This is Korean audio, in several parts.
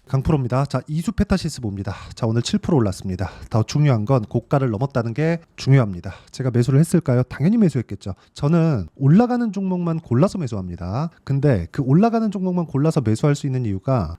강프로입니다. 자, 이수 페타시스 봅니다. 자, 오늘 7% 올랐습니다. 더 중요한 건 고가를 넘었다는 게 중요합니다. 제가 매수를 했을까요? 당연히 매수했겠죠. 저는 올라가는 종목만 골라서 매수합니다. 근데 그 올라가는 종목만 골라서 매수할 수 있는 이유가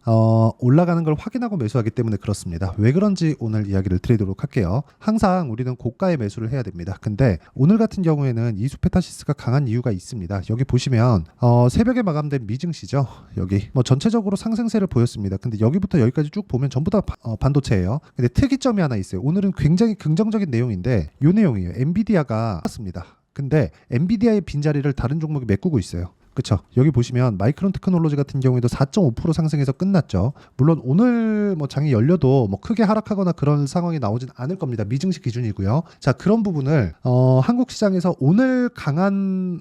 올라가는 걸 확인하고 매수하기 때문에 그렇습니다. 왜 그런지 오늘 이야기를 드리도록 할게요. 항상 우리는 고가에 매수를 해야 됩니다. 근데 오늘 같은 경우에는 이수 페타시스가 강한 이유가 있습니다. 여기 보시면 새벽에 마감된 미증시죠. 여기 전체적으로 상승세를 보였습니다. 근데 여기부터 여기까지 쭉 보면 전부 다 반도체예요. 근데 특이점이 하나 있어요. 오늘은 굉장히 긍정적인 내용인데 이 내용이에요. 엔비디아가 샀습니다. 근데 엔비디아의 빈자리를 다른 종목이 메꾸고 있어요. 그쵸? 여기 보시면 마이크론 테크놀로지 같은 경우에도 4.5% 상승해서 끝났죠. 물론 오늘 장이 열려도 크게 하락하거나 그런 상황이 나오진 않을 겁니다. 미증시 기준이고요. 자, 그런 부분을 한국 시장에서 오늘 강한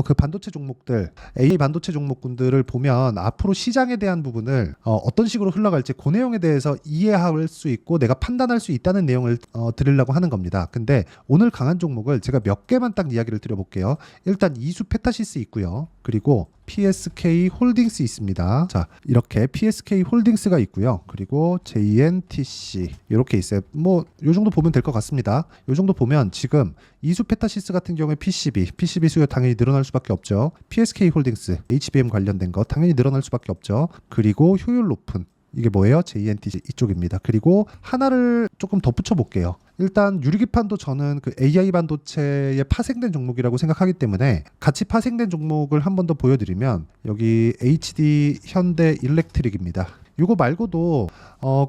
그 반도체 종목들, A 반도체 종목군들을 보면 앞으로 시장에 대한 부분을 어떤 식으로 흘러갈지 그 내용에 대해서 이해할 수 있고 내가 판단할 수 있다는 내용을 드리려고 하는 겁니다. 근데 오늘 강한 종목을 제가 몇 개만 딱 이야기를 드려볼게요. 일단 이수 페타시스 있고요. 그리고 PSK 홀딩스 있습니다. 자, 이렇게 PSK 홀딩스가 있고요. 그리고 JNTC 이렇게 있어요. 요 정도 보면 될 것 같습니다. 요 정도 보면 지금 이수 페타시스 같은 경우에 PCB 수요 당연히 늘어날 수밖에 없죠. PSK 홀딩스, HBM 관련된 거 당연히 늘어날 수밖에 없죠. 그리고 효율 높은 이게 뭐예요? JNTC 이쪽입니다. 그리고 하나를 조금 덧붙여 볼게요. 일단 유리기판도 저는 그 AI 반도체에 파생된 종목이라고 생각하기 때문에 같이 파생된 종목을 한 번 더 보여드리면 여기 HD 현대 일렉트릭입니다. 이거 말고도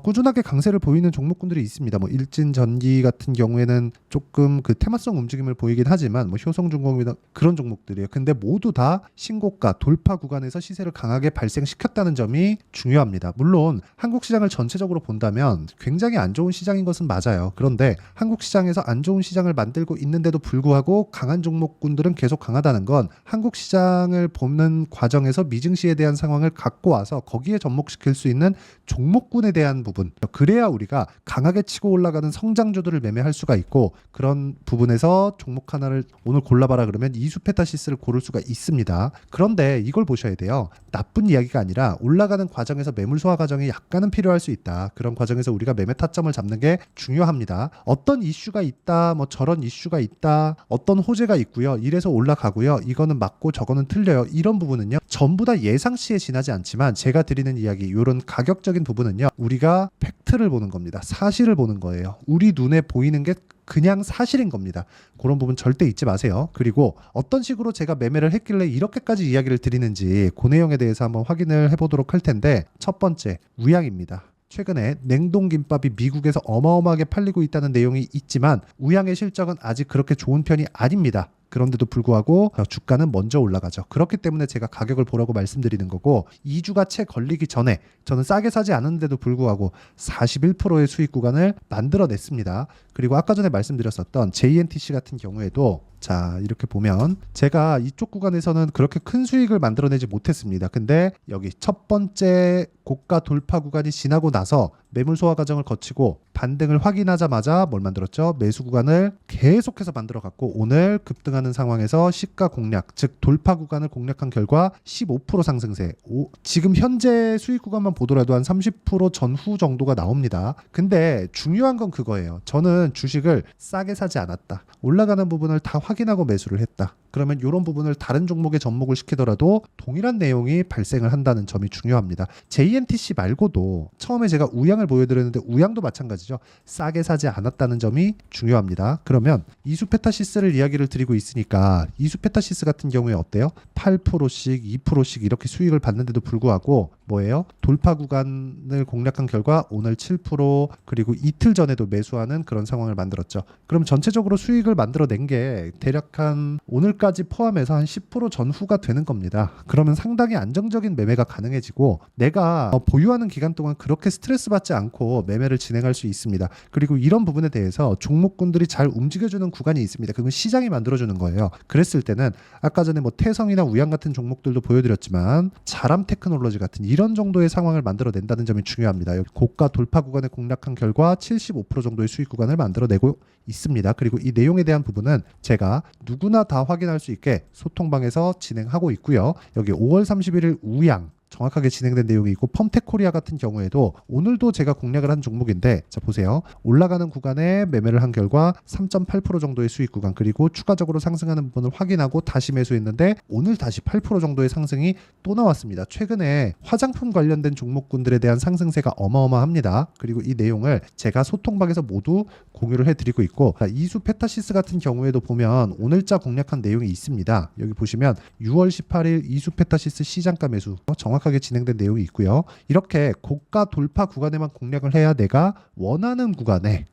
꾸준하게 강세를 보이는 종목군들이 있습니다. 일진전기 같은 경우에는 조금 그 테마성 움직임을 보이긴 하지만 효성중공이나 그런 종목들이에요. 근데 모두 다 신고가 돌파 구간에서 시세를 강하게 발생시켰다는 점이 중요합니다. 물론 한국 시장을 전체적으로 본다면 굉장히 안 좋은 시장인 것은 맞아요. 그런데 한국 시장에서 안 좋은 시장을 만들고 있는데도 불구하고 강한 종목군들은 계속 강하다는 건 한국 시장을 보는 과정에서 미증시에 대한 상황을 갖고 와서 거기에 접목시킬 수 있는 종목군에 대한 부분, 그래야 우리가 강하게 치고 올라가는 성장주들을 매매할 수가 있고, 그런 부분에서 종목 하나를 오늘 골라봐라 그러면 이수 페타시스를 고를 수가 있습니다. 그런데 이걸 보셔야 돼요. 나쁜 이야기가 아니라 올라가는 과정에서 매물 소화 과정이 약간은 필요할 수 있다. 그런 과정에서 우리가 매매 타점을 잡는 게 중요합니다. 어떤 이슈가 있다, 저런 이슈가 있다, 어떤 호재가 있고요, 이래서 올라가고요, 이거는 맞고 저거는 틀려요, 이런 부분은요 전부 다 예상치에 지나지 않지만 제가 드리는 이야기, 이런 가격적인 부분은요 우리가 팩트를 보는 겁니다. 사실을 보는 거예요. 우리 눈에 보이는 게 그냥 사실인 겁니다. 그런 부분 절대 잊지 마세요. 그리고 어떤 식으로 제가 매매를 했길래 이렇게까지 이야기를 드리는지 그 내용에 대해서 한번 확인을 해보도록 할 텐데, 첫 번째 우양입니다. 최근에 냉동김밥이 미국에서 어마어마하게 팔리고 있다는 내용이 있지만 우양의 실적은 아직 그렇게 좋은 편이 아닙니다. 그런데도 불구하고 주가는 먼저 올라가죠. 그렇기 때문에 제가 가격을 보라고 말씀드리는 거고, 2주가 채 걸리기 전에 저는 싸게 사지 않았는데도 불구하고 41%의 수익 구간을 만들어냈습니다. 그리고 아까 전에 말씀드렸었던 JNTC 같은 경우에도 자, 이렇게 보면 제가 이쪽 구간에서는 그렇게 큰 수익을 만들어내지 못했습니다. 근데 여기 첫 번째 고가 돌파 구간이 지나고 나서 매물 소화 과정을 거치고 반등을 확인하자마자 뭘 만들었죠? 매수 구간을 계속해서 만들어갔고, 오늘 급등하는 상황에서 시가 공략, 즉 돌파 구간을 공략한 결과 15% 상승세, 지금 현재 수익 구간만 보더라도 한 30% 전후 정도가 나옵니다. 근데 중요한 건 그거예요. 저는 주식을 싸게 사지 않았다. 올라가는 부분을 다 확인하고 매수를 했다. 그러면 이런 부분을 다른 종목에 접목을 시키더라도 동일한 내용이 발생을 한다는 점이 중요합니다. JNTC 말고도 처음에 제가 우양을 보여드렸는데 우양도 마찬가지죠. 싸게 사지 않았다는 점이 중요합니다. 그러면 이수 페타시스를 이야기를 드리고 있으니까 이수 페타시스 같은 경우에 어때요? 8%씩 2%씩 이렇게 수익을 받는데도 불구하고 뭐예요? 돌파 구간을 공략한 결과 오늘 7% 그리고 이틀 전에도 매수하는 그런 상황을 만들었죠. 그럼 전체적으로 수익을 만들어낸 게 대략 한 오늘까지 포함해서 한 10% 전후가 되는 겁니다. 그러면 상당히 안정적인 매매가 가능해지고 내가 보유하는 기간 동안 그렇게 스트레스 받지 않고 매매를 진행할 수 있습니다. 그리고 이런 부분에 대해서 종목군들이 잘 움직여주는 구간이 있습니다. 그건 시장이 만들어주는 거예요. 그랬을 때는 아까 전에 태성이나 우양 같은 종목들도 보여드렸지만 자람 테크놀로지 같은 이런 정도의 상황을 만들어낸다는 점이 중요합니다. 고가 돌파 구간을 공략한 결과 75% 정도의 수익 구간을 만들어내고 있습니다. 그리고 이 내용에 대한 부분은 제가 누구나 다 확인할 수 있게 소통방에서 진행하고 있고요. 여기 5월 31일 우양 정확하게 진행된 내용이 있고, 펌텍코리아 같은 경우에도 오늘도 제가 공략을 한 종목인데, 자 보세요. 올라가는 구간에 매매를 한 결과 3.8% 정도의 수익 구간, 그리고 추가적으로 상승하는 부분을 확인하고 다시 매수했는데 오늘 다시 8% 정도의 상승이 또 나왔습니다. 최근에 화장품 관련된 종목군들에 대한 상승세가 어마어마합니다. 그리고 이 내용을 제가 소통방에서 모두 공유를 해드리고 있고, 이수 페타시스 같은 경우에도 보면 오늘자 공략한 내용이 있습니다. 여기 보시면 6월 18일 이수 페타시스 시장가 매수 정확하게 진행된 내용이 있고요. 이렇게 고가 돌파 구간에만 공략을 해야 내가 원하는 구간에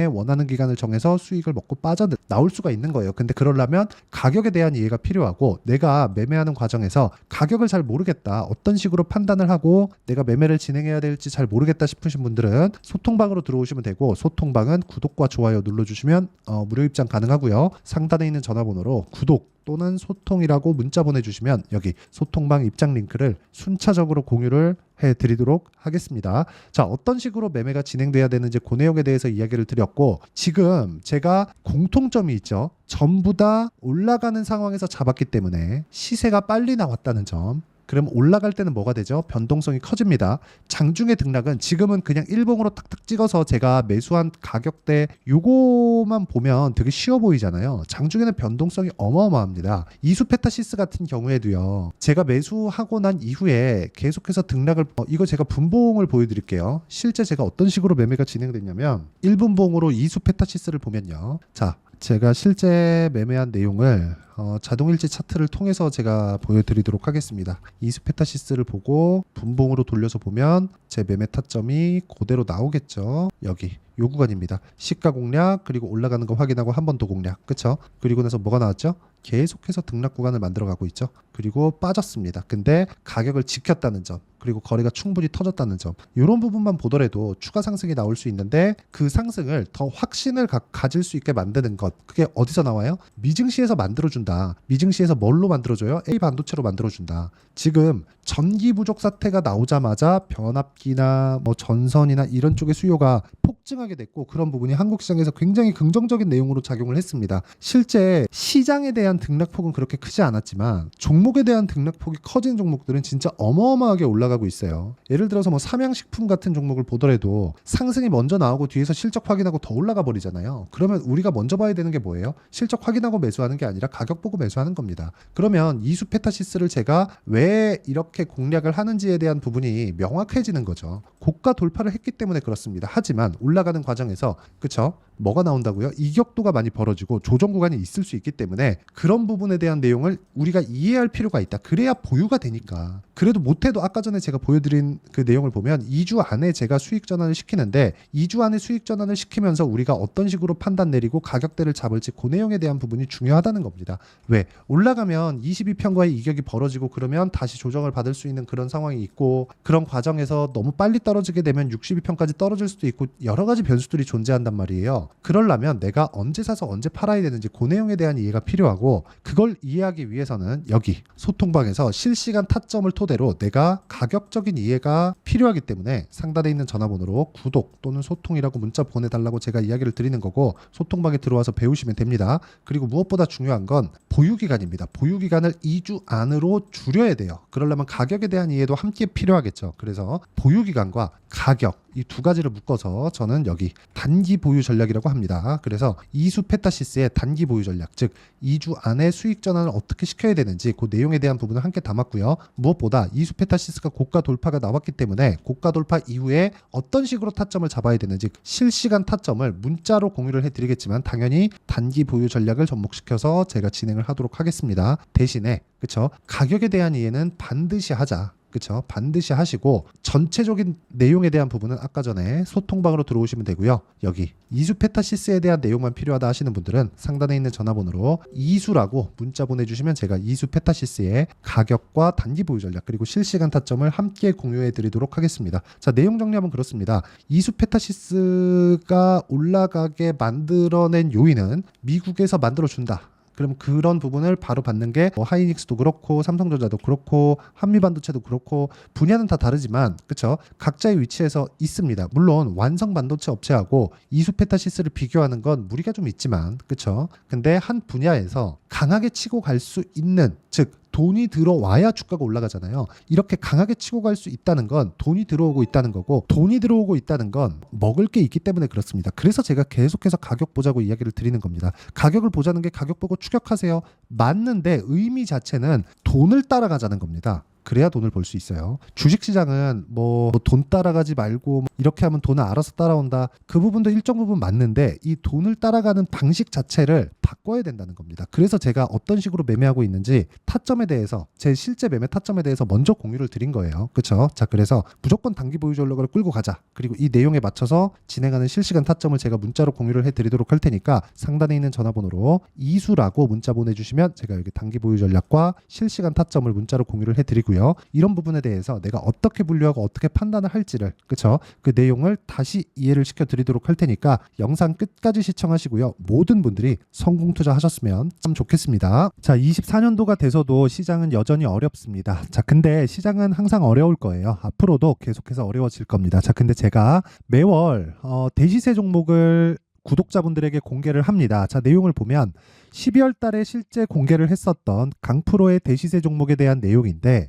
원하는 기간을 정해서 수익을 먹고 빠져 나올 수가 있는 거예요. 근데 그러려면 가격에 대한 이해가 필요하고, 내가 매매하는 과정에서 가격을 잘 모르겠다, 어떤 식으로 판단을 하고 내가 매매를 진행해야 될지 잘 모르겠다 싶으신 분들은 소통방으로 들어오시면 되고, 소통방은 구독과 좋아요 눌러주시면 무료 입장 가능하고요. 상단에 있는 전화번호로 구독 또는 소통이라고 문자 보내주시면 여기 소통방 입장 링크를 순차적으로 공유를 해드리도록 하겠습니다. 자, 어떤 식으로 매매가 진행돼야 되는지 그 내용에 대해서 이야기를 드렸고, 지금 제가 공통점이 있죠. 전부 다 올라가는 상황에서 잡았기 때문에 시세가 빨리 나왔다는 점. 그럼 올라갈 때는 뭐가 되죠? 변동성이 커집니다. 장중의 등락은 지금은 그냥 일봉으로 탁탁 찍어서 제가 매수한 가격대 요거만 보면 되게 쉬워 보이잖아요. 장중에는 변동성이 어마어마합니다. 이수 페타시스 같은 경우에도요, 제가 매수하고 난 이후에 계속해서 등락을 이거 제가 분봉을 보여드릴게요. 실제 제가 어떤 식으로 매매가 진행됐냐면 1분봉으로 이수 페타시스를 보면요, 자 제가 실제 매매한 내용을 자동일지 차트를 통해서 제가 보여드리도록 하겠습니다. 이수 페타시스를 보고 분봉으로 돌려서 보면 제 매매 타점이 그대로 나오겠죠. 여기 요 구간입니다. 시가 공략, 그리고 올라가는 거 확인하고 한 번 더 공략, 그쵸? 그리고 나서 뭐가 나왔죠? 계속해서 등락 구간을 만들어가고 있죠. 그리고 빠졌습니다. 근데 가격을 지켰다는 점, 그리고 거래가 충분히 터졌다는 점, 이런 부분만 보더라도 추가 상승이 나올 수 있는데, 그 상승을 더 확신을 가질 수 있게 만드는 것, 그게 어디서 나와요? 미증시에서 만들어준다. 미증시에서 뭘로 만들어줘요? A 반도체로 만들어준다. 지금 전기 부족 사태가 나오자마자 변압기나 뭐 전선이나 이런 쪽의 수요가 폭증하게 됐고, 그런 부분이 한국 시장에서 굉장히 긍정적인 내용으로 작용을 했습니다. 실제 시장에 대한 등락폭은 그렇게 크지 않았지만 종목에 대한 등락폭이 커진 종목들은 진짜 어마어마하게 올라가고 있어요. 예를 들어서 뭐 삼양식품 같은 종목을 보더라도 상승이 먼저 나오고 뒤에서 실적 확인하고 더 올라가 버리잖아요. 그러면 우리가 먼저 봐야 되는 게 뭐예요? 실적 확인하고 매수하는 게 아니라 가격 보고 매수하는 겁니다. 그러면 이수 페타시스를 제가 왜 이렇게 공략을 하는지에 대한 부분이 명확해지는 거죠. 고가 돌파를 했기 때문에 그렇습니다. 하지만 올라가는 과정에서, 그쵸? 뭐가 나온다고요? 이격도가 많이 벌어지고 조정 구간이 있을 수 있기 때문에 그런 부분에 대한 내용을 우리가 이해할 필요가 있다. 그래야 보유가 되니까. 그래도 못해도 아까 전에 제가 보여드린 그 내용을 보면 2주 안에 제가 수익 전환을 시키는데, 2주 안에 수익 전환을 시키면서 우리가 어떤 식으로 판단 내리고 가격대를 잡을지 그 내용에 대한 부분이 중요하다는 겁니다. 왜? 올라가면 22편과의 이격이 벌어지고 그러면 다시 조정을 받을 수 있는 그런 상황이 있고, 그런 과정에서 너무 빨리 떨어지게 되면 62편까지 떨어질 수도 있고, 여러 가지 변수들이 존재한단 말이에요. 그러려면 내가 언제 사서 언제 팔아야 되는지 그 내용에 대한 이해가 필요하고, 그걸 이해하기 위해서는 여기 소통방에서 실시간 타점을 토대로 내가 가격적인 이해가 필요하기 때문에 상단에 있는 전화번호로 구독 또는 소통이라고 문자 보내달라고 제가 이야기를 드리는 거고, 소통방에 들어와서 배우시면 됩니다. 그리고 무엇보다 중요한 건 보유기간입니다. 보유기간을 2주 안으로 줄여야 돼요. 그러려면 가격에 대한 이해도 함께 필요하겠죠. 그래서 보유기간과 가격, 이 두 가지를 묶어서 저는 여기 단기 보유 전략이라고 합니다. 그래서 이수 페타시스의 단기 보유 전략, 즉 2주 안에 수익 전환을 어떻게 시켜야 되는지 그 내용에 대한 부분을 함께 담았고요. 무엇보다 이수 페타시스가 고가 돌파가 나왔기 때문에 고가 돌파 이후에 어떤 식으로 타점을 잡아야 되는지 실시간 타점을 문자로 공유를 해드리겠지만, 당연히 단기 보유 전략을 접목시켜서 제가 진행을 하도록 하겠습니다. 대신에 그쵸, 가격에 대한 이해는 반드시 하자. 그쵸? 반드시 하시고, 전체적인 내용에 대한 부분은 아까 전에 소통방으로 들어오시면 되고요. 여기 이수 페타시스에 대한 내용만 필요하다 하시는 분들은 상단에 있는 전화번호로 이수라고 문자 보내주시면 제가 이수 페타시스의 가격과 단기 보유 전략, 그리고 실시간 타점을 함께 공유해 드리도록 하겠습니다. 자, 내용 정리하면 그렇습니다. 이수 페타시스가 올라가게 만들어낸 요인은 미국에서 만들어준다. 그럼 그런 부분을 바로 받는 게 하이닉스도 그렇고 삼성전자도 그렇고 한미반도체도 그렇고, 분야는 다 다르지만 그쵸, 각자의 위치에서 있습니다. 물론 완성 반도체 업체하고 이수 페타시스를 비교하는 건 무리가 좀 있지만, 그쵸, 근데 한 분야에서 강하게 치고 갈 수 있는, 즉 돈이 들어와야 주가가 올라가잖아요. 이렇게 강하게 치고 갈 수 있다는 건 돈이 들어오고 있다는 거고, 돈이 들어오고 있다는 건 먹을 게 있기 때문에 그렇습니다. 그래서 제가 계속해서 가격 보자고 이야기를 드리는 겁니다. 가격을 보자는 게 가격 보고 추격하세요. 맞는데 의미 자체는 돈을 따라가자는 겁니다. 그래야 돈을 벌 수 있어요. 주식시장은 뭐 돈 따라가지 말고 이렇게 하면 돈은 알아서 따라온다. 그 부분도 일정 부분 맞는데 이 돈을 따라가는 방식 자체를 바꿔야 된다는 겁니다. 그래서 제가 어떤 식으로 매매하고 있는지 타점에 대해서 제 실제 매매 타점에 대해서 먼저 공유를 드린 거예요. 그렇죠? 자, 그래서 무조건 단기 보유 전략을 끌고 가자. 그리고 이 내용에 맞춰서 진행하는 실시간 타점을 제가 문자로 공유를 해드리도록 할 테니까 상단에 있는 전화번호로 이수라고 문자 보내주시면 제가 여기 단기 보유 전략과 실시간 타점을 문자로 공유를 해드리고 이런 부분에 대해서 내가 어떻게 분류하고 어떻게 판단을 할지를 그쵸? 그 내용을 다시 이해를 시켜드리도록 할 테니까 영상 끝까지 시청하시고요. 모든 분들이 성공 투자하셨으면 참 좋겠습니다. 자, 24년도가 돼서도 시장은 여전히 어렵습니다. 자, 근데 시장은 항상 어려울 거예요. 앞으로도 계속해서 어려워질 겁니다. 자, 근데 제가 매월 대시세 종목을 구독자분들에게 공개를 합니다. 자, 내용을 보면 12월 달에 실제 공개를 했었던 강프로의 대시세 종목에 대한 내용인데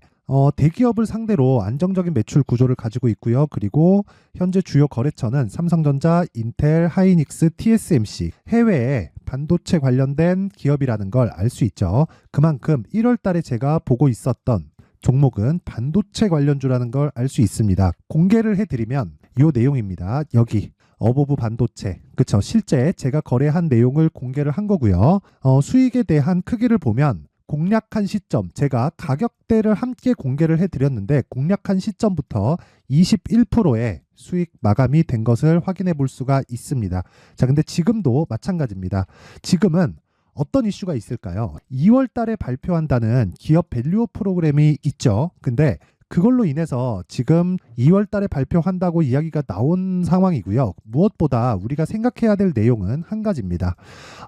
대기업을 상대로 안정적인 매출 구조를 가지고 있고요. 그리고 현재 주요 거래처는 삼성전자, 인텔, 하이닉스, TSMC, 해외에 반도체 관련된 기업이라는 걸 알 수 있죠. 그만큼 1월 달에 제가 보고 있었던 종목은 반도체 관련주라는 걸 알 수 있습니다. 공개를 해드리면 이 내용입니다. 여기 어보브 반도체, 그쵸? 실제 제가 거래한 내용을 공개를 한 거고요. 수익에 대한 크기를 보면 공략한 시점, 제가 가격대를 함께 공개를 해드렸는데 공략한 시점부터 21%의 수익 마감이 된 것을 확인해 볼 수가 있습니다. 자, 근데 지금도 마찬가지입니다. 지금은 어떤 이슈가 있을까요? 2월 달에 발표한다는 기업 밸류업 프로그램이 있죠. 근데 그걸로 인해서 지금 2월 달에 발표한다고 이야기가 나온 상황이고요. 무엇보다 우리가 생각해야 될 내용은 한 가지입니다.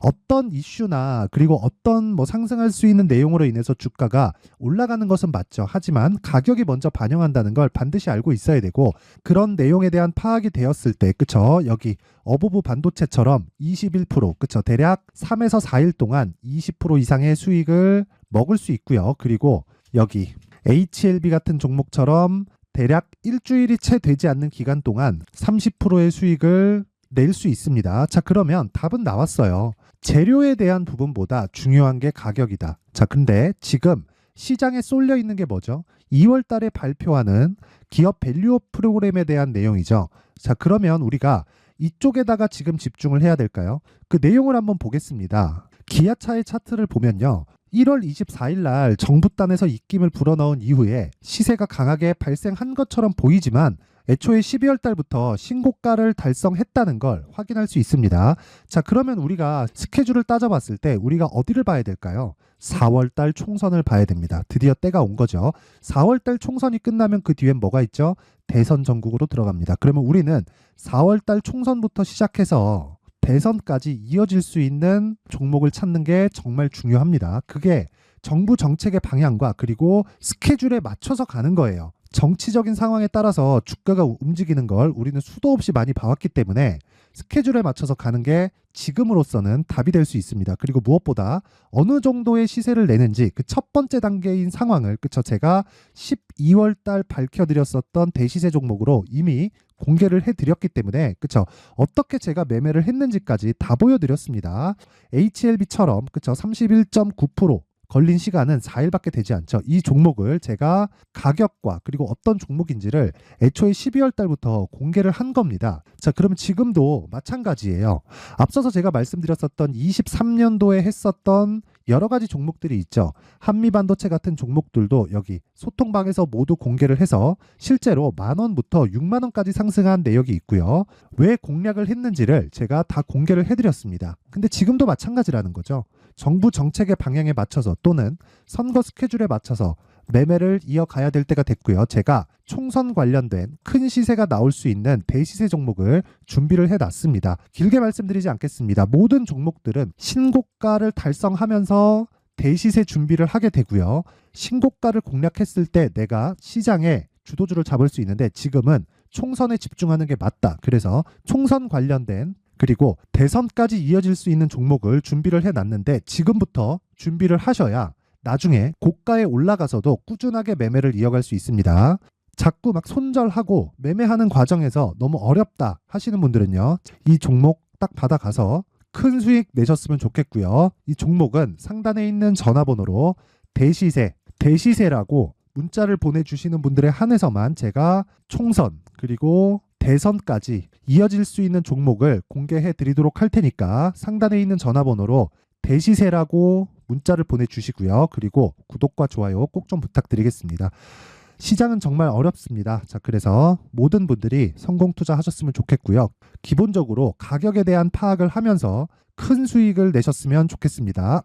어떤 이슈나 그리고 어떤 상승할 수 있는 내용으로 인해서 주가가 올라가는 것은 맞죠. 하지만 가격이 먼저 반영한다는 걸 반드시 알고 있어야 되고 그런 내용에 대한 파악이 되었을 때 그쵸? 여기 어보브 반도체처럼 21% 그쵸? 대략 3에서 4일 동안 20% 이상의 수익을 먹을 수 있고요. 그리고 여기 HLB 같은 종목처럼 대략 일주일이 채 되지 않는 기간 동안 30%의 수익을 낼 수 있습니다. 자, 그러면 답은 나왔어요. 재료에 대한 부분보다 중요한 게 가격이다. 자, 근데 지금 시장에 쏠려 있는 게 뭐죠? 2월 달에 발표하는 기업 밸류업 프로그램에 대한 내용이죠. 자, 그러면 우리가 이쪽에다가 지금 집중을 해야 될까요? 그 내용을 한번 보겠습니다. 기아차의 차트를 보면요. 1월 24일 날 정부단에서 입김을 불어넣은 이후에 시세가 강하게 발생한 것처럼 보이지만 애초에 12월 달부터 신고가를 달성했다는 걸 확인할 수 있습니다. 자, 그러면 우리가 스케줄을 따져봤을 때 우리가 어디를 봐야 될까요? 4월 달 총선을 봐야 됩니다. 드디어 때가 온 거죠. 4월 달 총선이 끝나면 그 뒤엔 뭐가 있죠? 대선 전국으로 들어갑니다. 그러면 우리는 4월 달 총선부터 시작해서 대선까지 이어질 수 있는 종목을 찾는 게 정말 중요합니다. 그게 정부 정책의 방향과 그리고 스케줄에 맞춰서 가는 거예요. 정치적인 상황에 따라서 주가가 움직이는 걸 우리는 수도 없이 많이 봐왔기 때문에 스케줄에 맞춰서 가는 게 지금으로서는 답이 될 수 있습니다. 그리고 무엇보다 어느 정도의 시세를 내는지 그 첫 번째 단계인 상황을 그쵸? 제가 12월 달 밝혀드렸었던 대시세 종목으로 이미 공개를 해드렸기 때문에 그쵸? 어떻게 제가 매매를 했는지까지 다 보여드렸습니다. HLB처럼 그쵸? 31.9% 걸린 시간은 4일밖에 되지 않죠. 이 종목을 제가 가격과 그리고 어떤 종목인지를 애초에 12월 달부터 공개를 한 겁니다. 자, 그러면 지금도 마찬가지예요. 앞서서 제가 말씀드렸었던 23년도에 했었던 여러 가지 종목들이 있죠. 한미반도체 같은 종목들도 여기 소통방에서 모두 공개를 해서 실제로 10,000원부터 60,000원까지 상승한 내역이 있고요. 왜 공략을 했는지를 제가 다 공개를 해드렸습니다. 근데 지금도 마찬가지라는 거죠. 정부 정책의 방향에 맞춰서 또는 선거 스케줄에 맞춰서 매매를 이어가야 될 때가 됐고요. 제가 총선 관련된 큰 시세가 나올 수 있는 대시세 종목을 준비를 해놨습니다. 길게 말씀드리지 않겠습니다. 모든 종목들은 신고가를 달성하면서 대시세 준비를 하게 되고요. 신고가를 공략했을 때 내가 시장에 주도주를 잡을 수 있는데 지금은 총선에 집중하는 게 맞다. 그래서 총선 관련된 그리고 대선까지 이어질 수 있는 종목을 준비를 해놨는데 지금부터 준비를 하셔야 나중에 고가에 올라가서도 꾸준하게 매매를 이어갈 수 있습니다. 자꾸 막 손절하고 매매하는 과정에서 너무 어렵다 하시는 분들은요, 이 종목 딱 받아가서 큰 수익 내셨으면 좋겠고요. 이 종목은 상단에 있는 전화번호로 대시세라고 문자를 보내주시는 분들에 한해서만 제가 총선 그리고 대선까지 이어질 수 있는 종목을 공개해 드리도록 할 테니까 상단에 있는 전화번호로 대시세라고 문자를 보내주시고요. 그리고 구독과 좋아요 꼭 좀 부탁드리겠습니다. 시장은 정말 어렵습니다. 자, 그래서 모든 분들이 성공 투자하셨으면 좋겠고요. 기본적으로 가격에 대한 파악을 하면서 큰 수익을 내셨으면 좋겠습니다.